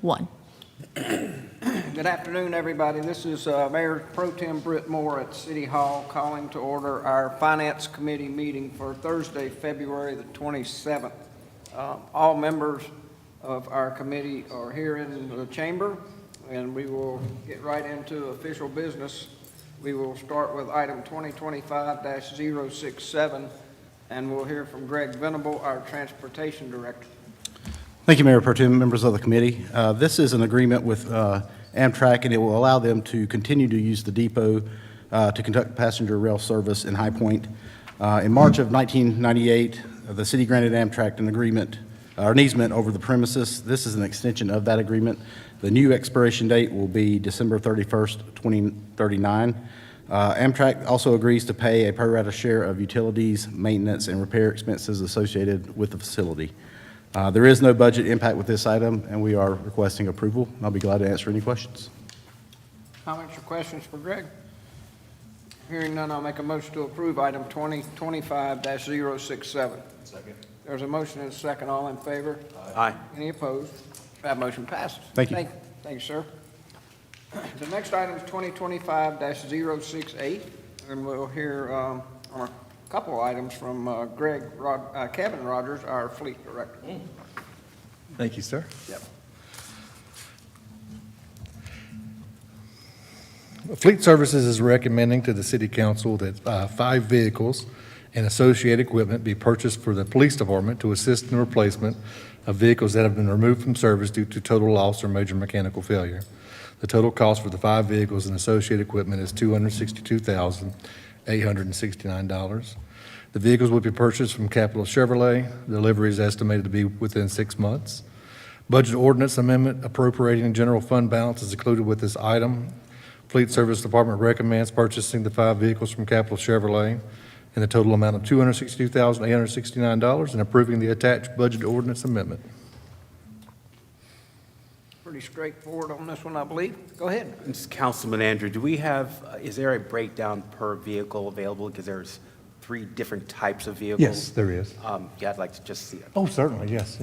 1. Good afternoon, everybody. This is Mayor Pro Tem Britt Moore at City Hall calling to order our Finance Committee meeting for Thursday, February the 27th. All members of our committee are here in the chamber, and we will get right into official business. We will start with item 2025-067, and we'll hear from Greg Venable, our Transportation Director. Thank you, Mayor Pro Tem, members of the committee. This is an agreement with Amtrak, and it will allow them to continue to use the depot to conduct passenger rail service in High Point. In March of 1998, the city granted Amtrak an agreement, or an easement over the premises. This is an extension of that agreement. The new expiration date will be December 31st, 2039. Amtrak also agrees to pay a pro rata share of utilities, maintenance, and repair expenses associated with the facility. There is no budget impact with this item, and we are requesting approval. I'll be glad to answer any questions. Comments or questions for Greg? Hearing none, I'll make a motion to approve item 2025-067. Second. There's a motion and a second. All in favor? Aye. Any opposed? That motion passes. Thank you. Thank you, sir. The next item is 2025-068, and we'll hear on a couple of items from Kevin Rogers, our Fleet Director. Thank you, sir. Yep. Fleet Services is recommending to the City Council that 5 vehicles and associated equipment be purchased for the Police Department to assist in the replacement of vehicles that have been removed from service due to total loss or major mechanical failure. The total cost for the 5 vehicles and associated equipment is $262,869. The vehicles will be purchased from Capital Chevrolet. Delivery is estimated to be within 6 months. Budget ordinance amendment appropriating general fund balance is included with this item. Fleet Service Department recommends purchasing the 5 vehicles from Capital Chevrolet in the total amount of $262,869 and approving the attached budget ordinance amendment. Pretty straightforward on this one, I believe. Go ahead. This is Councilman Andrew. Do we have, is there a breakdown per vehicle available? Because there's 3 different types of vehicles. Yes, there is. Yeah, I'd like to just see it. Oh, certainly, yes.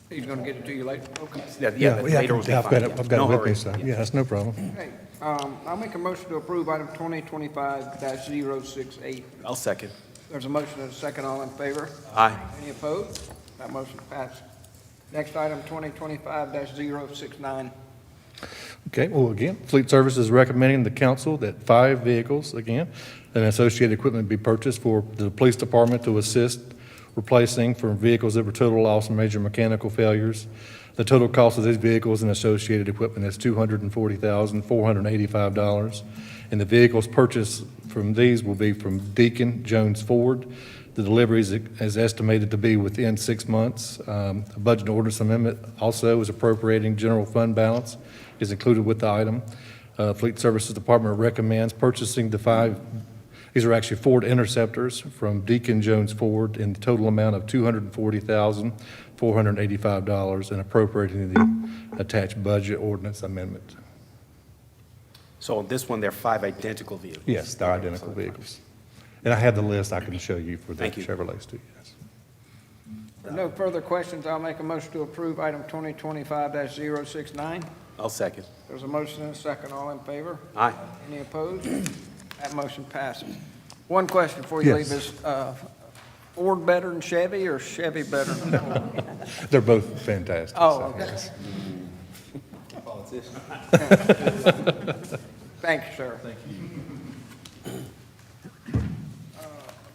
He's going to get it to you later. Okay. Yeah, later will be I've fine. got it, Yeah. I've got No it with me, hurry. so, yeah, that's no problem. Okay, I'll make a motion to approve item 2025-068. I'll second. There's a motion and a second. All in favor? Aye. Any opposed? That motion passed. Next item, 2025-069. Okay, well, again, Fleet Services is recommending the council that 5 vehicles, again, and associated equipment be purchased for the police department to assist replacing for vehicles that were total loss and major mechanical failures. The total cost of these vehicles and associated equipment is $240,485. And the vehicles purchased from these will be from Deacon Jones Ford. The delivery is estimated to be within 6 months. A budget ordinance amendment also is appropriating general fund balance is included with the item. Fleet Services Department recommends purchasing the 5, these are actually Ford Interceptors from Deacon Jones Ford in the total amount of $240,485 and appropriating the attached budget ordinance amendment. So on this one, there are 5 identical vehicles? Yes, they're identical vehicles. And I have the list I can show you for the Thank you. Chevrolets too, yes. If no further questions, I'll make a motion to approve item 2025-069. I'll second. There's a motion and a second. All in favor? Aye. Any opposed? That motion passes. One question before you leave Yes. is, Ford better than Chevy or Chevy better than Ford? They're both fantastic. Oh, so, okay. yes. Thank you, sir. Thank you.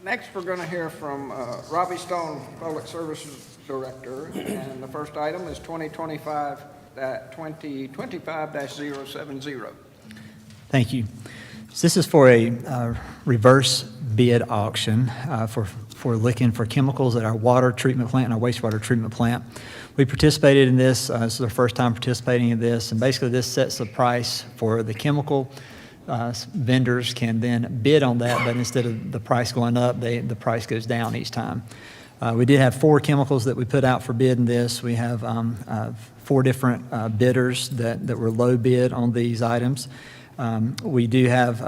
Next, we're going to hear from Robbie Stone, Public Services Director, and the first item is 2025-070. Thank you. So this is for a reverse bid auction for looking for chemicals at our water treatment plant and our wastewater treatment plant. We participated in this. This is our first time participating in this, and basically this sets the price for the chemical. Vendors can then bid on that, but instead of the price going up, the price goes down each time. We did have 4 chemicals that we put out for bid in this. We have 4 different bidders that were low bid on these items. We do have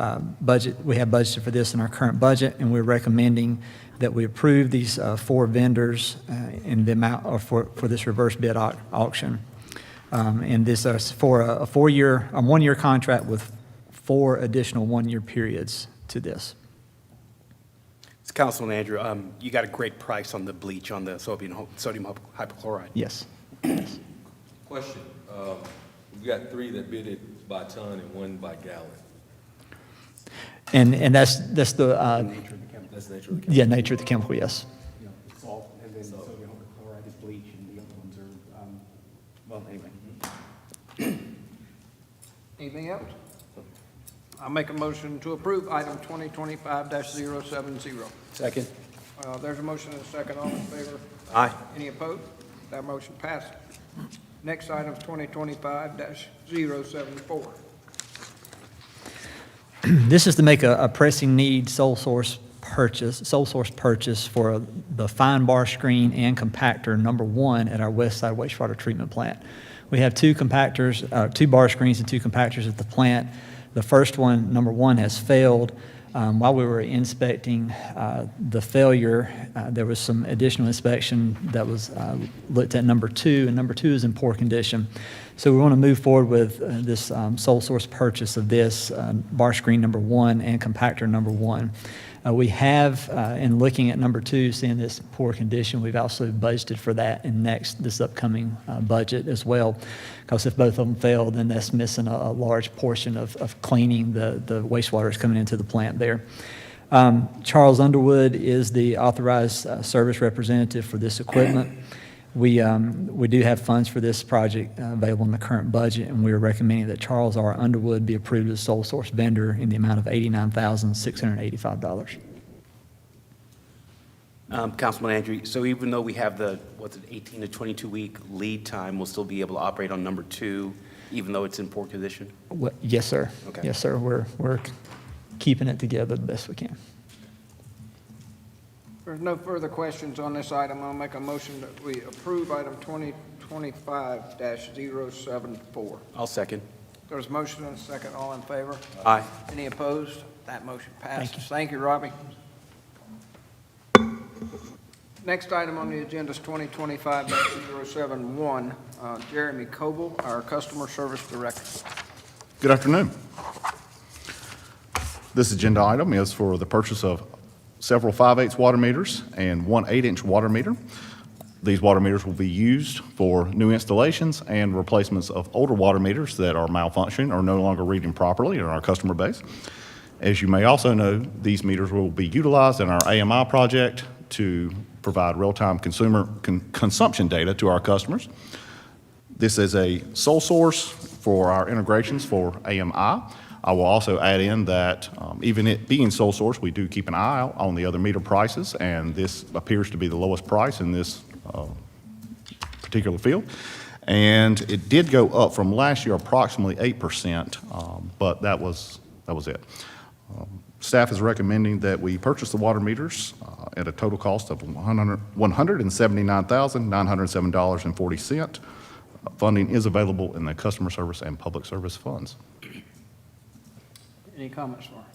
we have budgeted for this in our current budget, and we're recommending that we approve these 4 vendors in the amount, or for this reverse bid auction. And this is for a 1-year contract with 4 additional 1-year periods to this. It's Councilman Andrew, you got a great price on the bleach on the sodium hypochlorite. Yes. Question, we got 3 that bid it by ton and 1 by gallon. And that's the, Nature of the chemical. That's the nature of the chemical. yeah, nature of the chemical, yes. You know, salt, and then sodium hypochlorite is bleach, and the other ones are, well, anyway. Anything else? I'll make a motion to approve item 2025-070. Second. There's a motion and a second. All in favor? Aye. Any opposed? That motion passes. Next item is 2025-074. This is to make a pressing need sole source purchase for the fine bar screen and compactor number 1 at our West Side wastewater treatment plant. We have 2 compactors, 2 bar screens and 2 compactors at the plant. The first one, number 1, has failed. While we were inspecting the failure, there was some additional inspection that was looked at number 2, and number 2 is in poor condition. So we want to move forward with this sole source purchase of this bar screen number 1 and compactor number 1. We have, in looking at number 2, seeing this poor condition, we've also budgeted for that in this upcoming budget as well. Because if both of them fail, then that's missing a large portion of cleaning the wastewater that's coming into the plant there. Charles Underwood is the authorized service representative for this equipment. We do have funds for this project available in the current budget, and we are recommending that Charles R. Underwood be approved as sole source vendor in the amount of $89,685. Councilman Andrew, so even though we have the, 18 to 22 week lead time, we'll still be able to operate on number 2, even though it's in poor condition? Yes, sir. Okay. Yes, sir. We're keeping it together the best we can. There's no further questions on this item. I'll make a motion that we approve item 2025-074. I'll second. There's a motion and a second. All in favor? Aye. Any opposed? That motion passes. Thank you. Thank you, Robbie. Next item on the agenda is 2025-071. Jeremy Coble, our Customer Service Director. Good afternoon. This agenda item is for the purchase of several 5/8 water meters and 1 8-inch water meter. These water meters will be used for new installations and replacements of older water meters that are malfunctioning or no longer reading properly in our customer base. As you may also know, these meters will be utilized in our AMI project to provide real-time consumption data to our customers. This is a sole source for our integrations for AMI. I will also add in that even it being sole source, we do keep an eye out on the other meter prices, and this appears to be the lowest price in this particular field. And it did go up from last year approximately 8%, but that was it. Staff is recommending that we purchase the water meters at a total cost of $179,907.40. Funding is available in the customer service and public service funds. Any comments for her?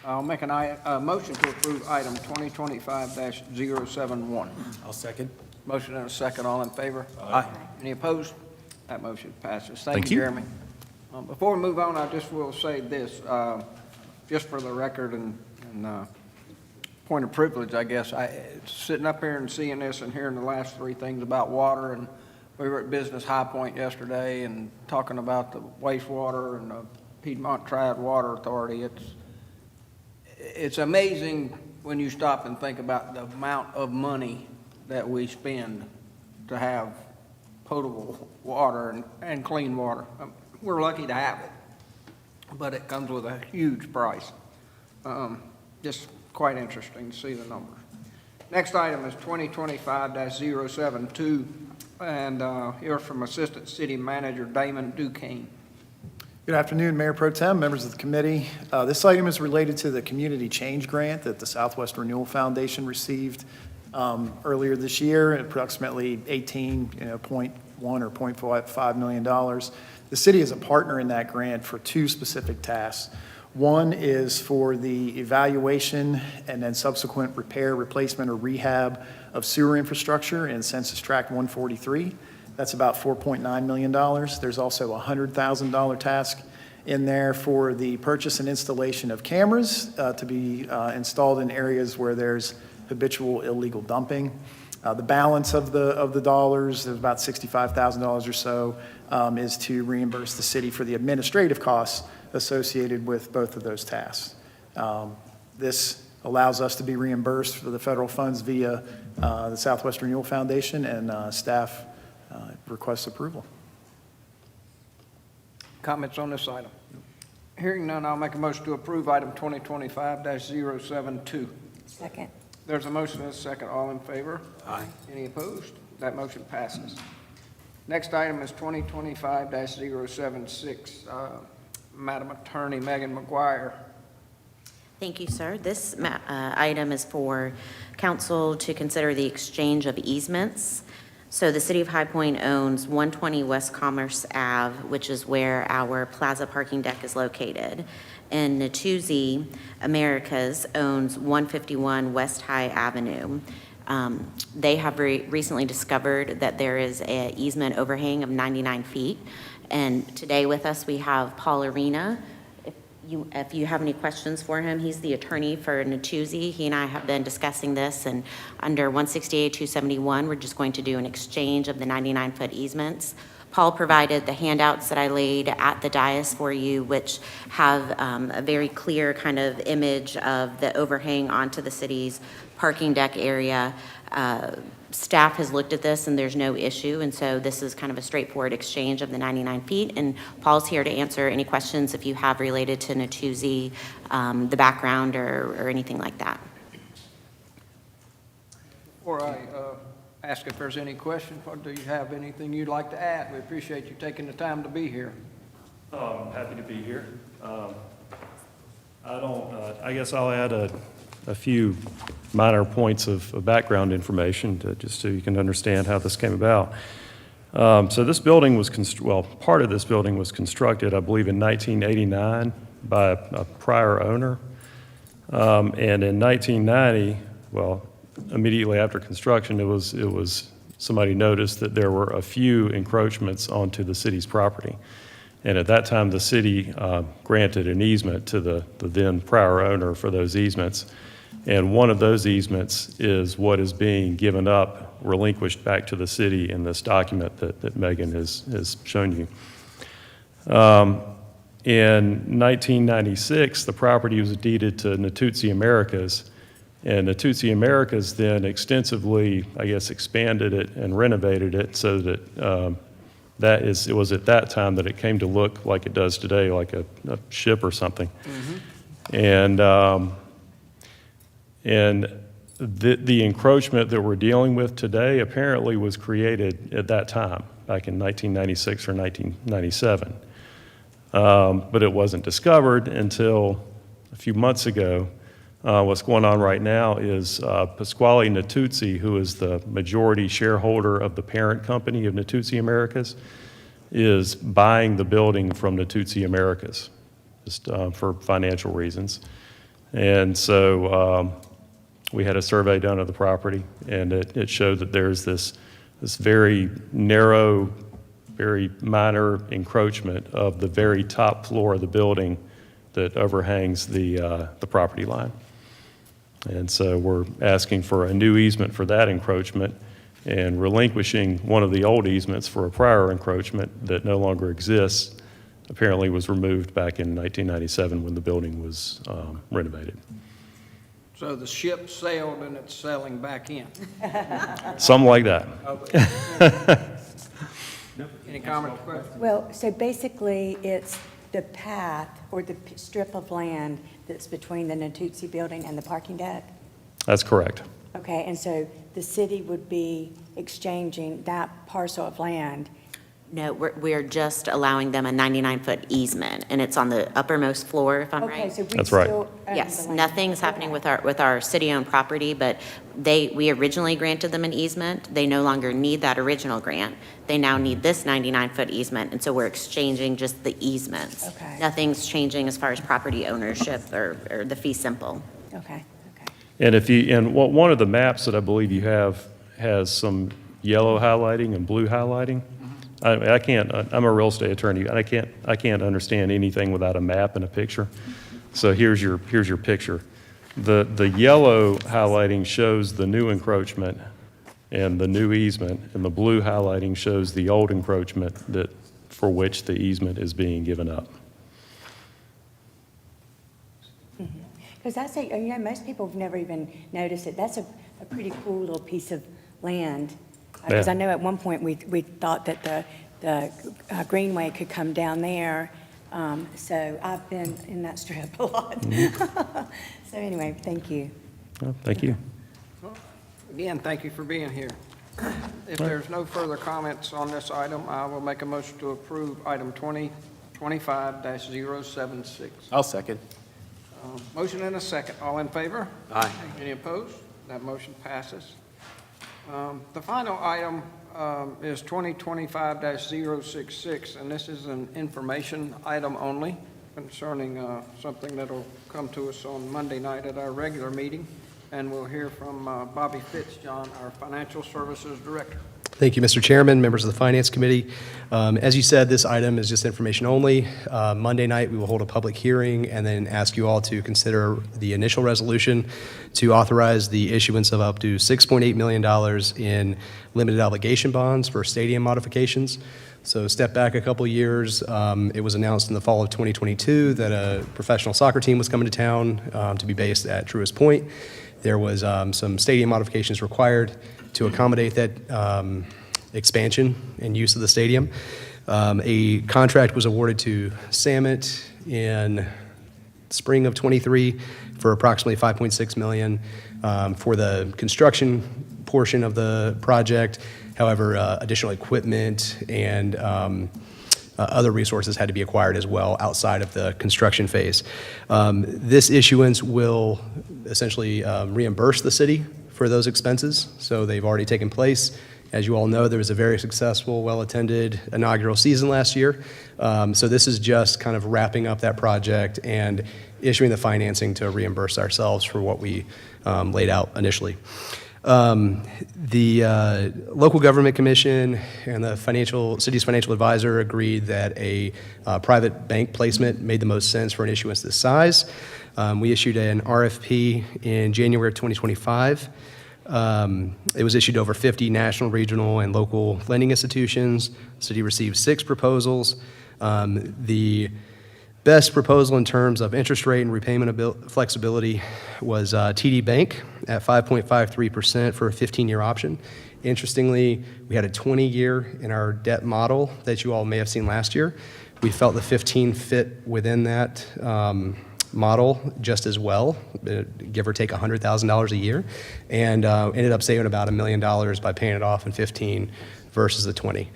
I'll make a motion to approve item 2025-071. I'll second. Motion and a second. All in favor? Aye. Any opposed? That motion passes. Thank Thank you, you. Jeremy. Before we move on, I just will say this, just for the record and point of privilege, I guess. Sitting up here and seeing this and hearing the last 3 things about water, and we were at Business High Point yesterday and talking about the wastewater and the Piedmont Triad Water Authority. It's amazing when you stop and think about the amount of money that we spend to have potable water and clean water. We're lucky to have it, but it comes with a huge price. Just quite interesting to see the numbers. Next item is 2025-072, and hear from Assistant City Manager Damon Duquesne. Good afternoon, Mayor Pro Tem, members of the committee. This item is related to the Community Change Grant that the Southwest Renewal Foundation received earlier this year, approximately $18.1 or $0.5 million. The city is a partner in that grant for two specific tasks. One is for the evaluation and then subsequent repair, replacement, or rehab of sewer infrastructure in Census Tract 143. That's about $4.9 million. There's also a $100,000 task in there for the purchase and installation of cameras to be installed in areas where there's habitual illegal dumping. The balance of the dollars, there's about $65,000 or so, is to reimburse the city for the administrative costs associated with both of those tasks. This allows us to be reimbursed for the federal funds via the Southwest Renewal Foundation, and staff requests approval. Comments on this item? Hearing none, I'll make a motion to approve item 2025-072. Second. There's a motion and a second. All in favor? Aye. Any opposed? That motion passes. Next item is 2025-076. Madam Attorney Megan McGuire. Thank you, sir. This item is for council to consider the exchange of easements. So the city of High Point owns 120 West Commerce Ave, which is where our plaza parking deck is located. And Natuzzi Americas owns 151 West High Avenue. They have recently discovered that there is an easement overhang of 99 feet. And today with us, we have Paul Arena. If you have any questions for him, he's the attorney for Natuzzi. He and I have been discussing this, and under 168-271, we're just going to do an exchange of the 99-foot easements. Paul provided the handouts that I laid at the dais for you, which have a very clear kind of image of the overhang onto the city's parking deck area. Staff has looked at this and there's no issue, and so this is kind of a straightforward exchange of the 99 feet, and Paul's here to answer any questions if you have related to Natuzzi, the background or anything like that. Before I ask if there's any questions, or do you have anything you'd like to add? We appreciate you taking the time to be here. Happy to be here. I guess I'll add a few minor points of background information just so you can understand how this came about. So this building was, part of this building was constructed, I believe, in 1989 by a prior owner. And in 1990, immediately after construction, it was somebody noticed that there were a few encroachments onto the city's property. And at that time, the city granted an easement to the then prior owner for those easements. And one of those easements is what is being given up, relinquished back to the city in this document that Megan has shown you. In 1996, the property was deeded to Natuzzi Americas, and Natuzzi Americas then extensively, I guess, expanded it and renovated it so that it was at that time that it came to look like it does today, like a ship or something. Mm-hmm. And the encroachment that we're dealing with today apparently was created at that time, back in 1996 or 1997. But it wasn't discovered until a few months ago. What's going on right now is Pasquale Natuzzi, who is the majority shareholder of the parent company of Natuzzi Americas, is buying the building from Natuzzi Americas, just for financial reasons. And so we had a survey done of the property, and it showed that there's this very narrow, very minor encroachment of the very top floor of the building that overhangs the property line. And so we're asking for a new easement for that encroachment and relinquishing one of the old easements for a prior encroachment that no longer exists, apparently was removed back in 1997 when the building was renovated. So the ship sailed and it's sailing back in. Something like that. Any comments or questions? Well, so basically, it's the path or the strip of land that's between the Natuzzi building and the parking deck? That's correct. Okay, and so the city would be exchanging that parcel of land No, we're just allowing them a 99-foot easement, and it's on the uppermost floor, if I'm Okay, right. so we That's right. still own Yes, the land. nothing's happening Okay. with our city-owned property, but we originally granted them an easement. They no longer need that original grant. They now need this 99-foot easement, and so we're exchanging just the easements. Okay. Nothing's changing as far as property ownership or the fee simple. Okay, okay. And one of the maps that I believe you have has some yellow highlighting and blue highlighting. I can't, I'm a real estate attorney, and I can't understand anything without a map and a picture. So here's your picture. The yellow highlighting shows the new encroachment and the new easement, and the blue highlighting shows the old encroachment for which the easement is being given up. Because that's most people have never even noticed it. That's a pretty cool little piece of land. Because Yeah. I know at one point we thought that the greenway could come down there. So I've been in that strip a lot. So anyway, thank you. Well, thank you. Again, thank you for being here. If there's no further comments on this item, I will make a motion to approve item 2025-076. I'll second. Motion and a second. All in favor? Aye. Any opposed? That motion passes. The final item is 2025-066, and this is an information item only concerning something that'll come to us on Monday night at our regular meeting, and we'll hear from Bobby Fitzjohn, our Financial Services Director. Thank you, Mr. Chairman, members of the Finance Committee. As you said, this item is just information only. Monday night, we will hold a public hearing and then ask you all to consider the initial resolution to authorize the issuance of up to $6.8 million in limited obligation bonds for stadium modifications. So step back a couple years. It was announced in the fall of 2022 that a professional soccer team was coming to town to be based at Truist Point. There was some stadium modifications required to accommodate that expansion and use of the stadium. A contract was awarded to Samet in spring of '23 for approximately $5.6 million for the construction portion of the project. However, additional equipment and other resources had to be acquired as well outside of the construction phase. This issuance will essentially reimburse the city for those expenses, so they've already taken place. As you all know, there was a very successful, well-attended inaugural season last year. So this is just kind of wrapping up that project and issuing the financing to reimburse ourselves for what we laid out initially. The local government commission and the city's financial advisor agreed that a private bank placement made the most sense for an issuance this size. We issued an RFP in January of 2025. It was issued to over 50 national, regional, and local lending institutions. The city received 6 proposals. The best proposal in terms of interest rate and repayment flexibility was TD Bank at 5.53% for a 15-year option. Interestingly, we had a 20-year in our debt model that you all may have seen last year. We felt the 15 fit within that model just as well, give or take $100,000 a year, and ended up saving about $1 million by paying it off in 15 versus the 20.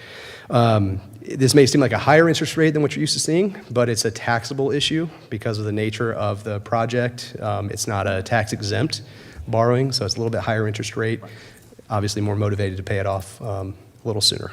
This may seem like a higher interest rate than what you're used to seeing, but it's a taxable issue because of the nature of the project. It's not a tax-exempt borrowing, so it's a little bit higher interest rate, obviously more motivated to pay it off a little sooner.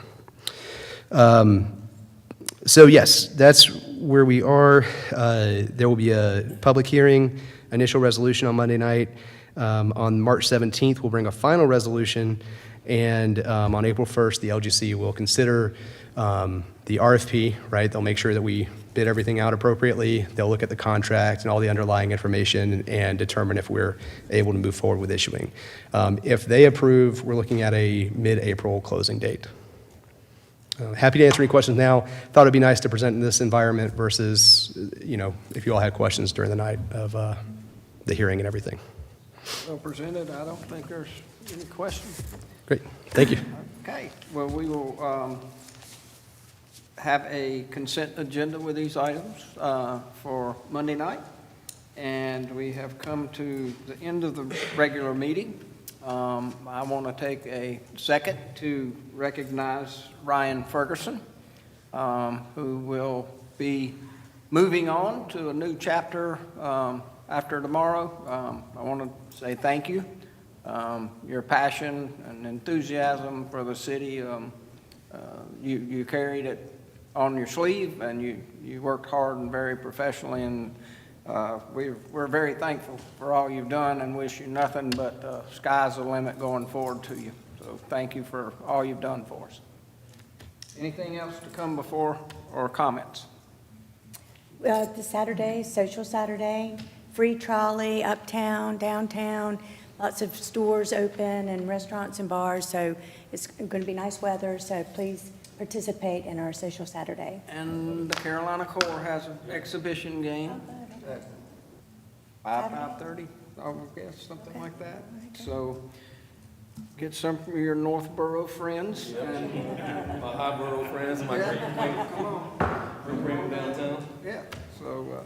So yes, that's where we are. There will be a public hearing, initial resolution on Monday night. On March 17th, we'll bring a final resolution, and on April 1st, the LGC will consider the RFP, right? They'll make sure that we bid everything out appropriately. They'll look at the contract and all the underlying information and determine if we're able to move forward with issuing. If they approve, we're looking at a mid-April closing date. Happy to answer any questions now. Thought it'd be nice to present in this environment versus, if you all had questions during the night of the hearing and everything. Well presented. I don't think there's any questions. Great, thank you. Okay, well, we will have a consent agenda with these items for Monday night, and we have come to the end of the regular meeting. I want to take a second to recognize Ryan Ferguson, who will be moving on to a new chapter after tomorrow. I want to say thank you. Your passion and enthusiasm for the city, you carried it on your sleeve, and you worked hard and very professionally, and we're very thankful for all you've done and wish you nothing but sky's the limit going forward to you. So thank you for all you've done for us. Anything else to come before, or comments? The Saturday, Social Saturday, free trolley, uptown, downtown, lots of stores open and restaurants and bars, so it's going to be nice weather, so please participate in our Social Saturday. And the Carolina Corps has an exhibition game at 5:30, I would guess, something like that. So get some of your Northborough friends. And My Highboro friends, my Yeah, come on. bring them downtown. Yeah, so